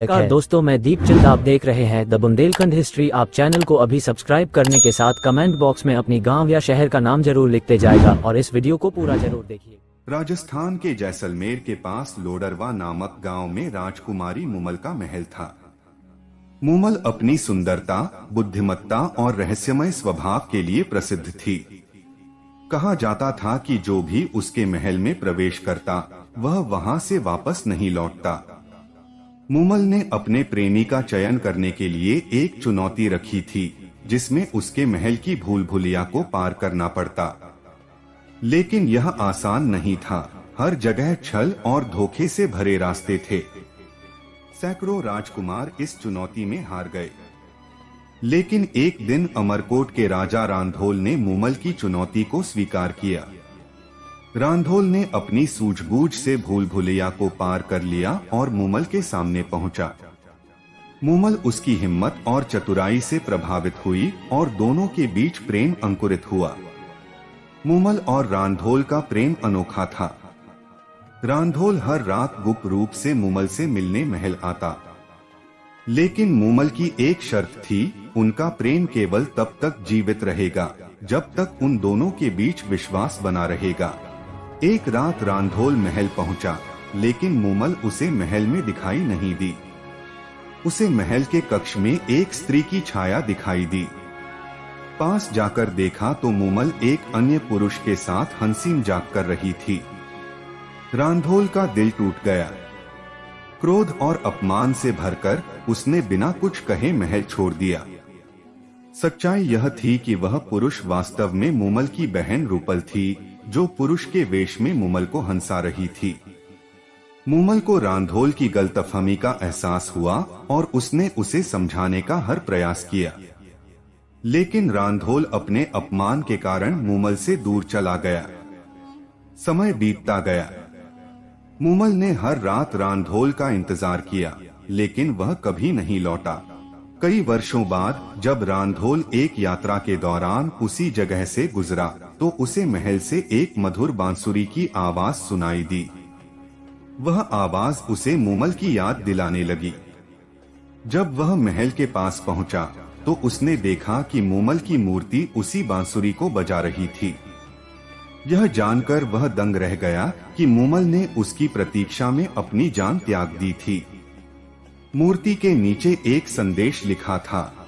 नमस्कार दोस्तों, मैं दीपचंद, आप देख रहे हैं द बुंदेलखंड हिस्ट्री। आप चैनल को अभी सब्सक्राइब करने के साथ कमेंट बॉक्स में अपनी गांव या शहर का नाम जरूर लिखते जाएगा और इस वीडियो को पूरा जरूर देखिए। राजस्थान के जैसलमेर के पास लोडरवा नामक गांव में राजकुमारी मूमल का महल था। मूमल अपनी सुंदरता, बुद्धिमत्ता और रहस्यमय स्वभाव के लिए प्रसिद्ध थी। कहा जाता था कि जो भी उसके महल में प्रवेश करता वह वहां से वापस नहीं लौटता। मूमल ने अपने प्रेमी का चयन करने के लिए एक चुनौती रखी थी, जिसमें उसके महल की भूल भुलैया को पार करना पड़ता। लेकिन यह आसान नहीं था। हर जगह छल और धोखे से भरे रास्ते थे। सैकड़ों राजकुमार इस चुनौती में हार गए। लेकिन एक दिन अमरकोट के राजा रांधोल ने मूमल की चुनौती को स्वीकार किया। रांधोल ने अपनी सूझबूझ से भूल भुलैया को पार कर लिया और मूमल के सामने पहुंचा। मूमल उसकी हिम्मत और चतुराई से प्रभावित हुई और दोनों के बीच प्रेम अंकुरित हुआ। मूमल और रांधोल का प्रेम अनोखा था। रांधोल हर रात गुप्त रूप से मूमल से मिलने महल आता, लेकिन मूमल की एक शर्त थी, उनका प्रेम केवल तब तक जीवित रहेगा जब तक उन दोनों के बीच विश्वास बना रहेगा। एक रात रांधोल महल पहुंचा, लेकिन मूमल उसे महल में दिखाई नहीं दी। उसे महल के कक्ष में एक स्त्री की छाया दिखाई दी। पास जाकर देखा तो मूमल एक अन्य पुरुष के साथ हंसी मजाक कर रही थी। रांधोल का दिल टूट गया। क्रोध और अपमान से भरकर उसने बिना कुछ कहे महल छोड़ दिया। सच्चाई यह थी कि वह पुरुष वास्तव में मूमल की बहन रूपल थी, जो पुरुष के वेश में मूमल को हंसा रही थी। मूमल को रांधोल की गलतफहमी का एहसास हुआ और उसने उसे समझाने का हर प्रयास किया, लेकिन रांधोल अपने अपमान के कारण मूमल से दूर चला गया। समय बीतता गया। मूमल ने हर रात रांधोल का इंतजार किया, लेकिन वह कभी नहीं लौटा। कई वर्षों बाद जब रांधोल एक यात्रा के दौरान उसी जगह से गुजरा, तो उसे महल से एक मधुर बांसुरी की आवाज सुनाई दी। वह आवाज उसे मूमल की याद दिलाने लगी। जब वह महल के पास पहुंचा, तो उसने देखा कि मूमल की मूर्ति उसी बांसुरी को बजा रही थी। यह जानकर वह दंग रह गया कि मूमल ने उसकी प्रतीक्षा में अपनी जान त्याग दी थी। मूर्ति के नीचे एक संदेश लिखा था,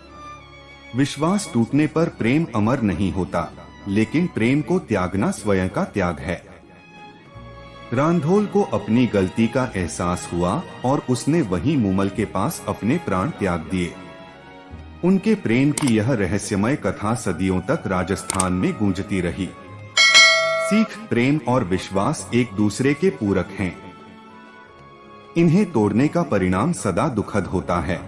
विश्वास टूटने पर प्रेम अमर नहीं होता, लेकिन प्रेम को त्यागना स्वयं का त्याग है। रांधोल को अपनी गलती का एहसास हुआ और उसने वहीं मूमल के पास अपने प्राण त्याग दिए। उनके प्रेम की यह रहस्यमय कथा सदियों तक राजस्थान में गूंजती रही। सीख, प्रेम और विश्वास एक दूसरे के पूरक हैं। इन्हें तोड़ने का परिणाम सदा दुखद होता है।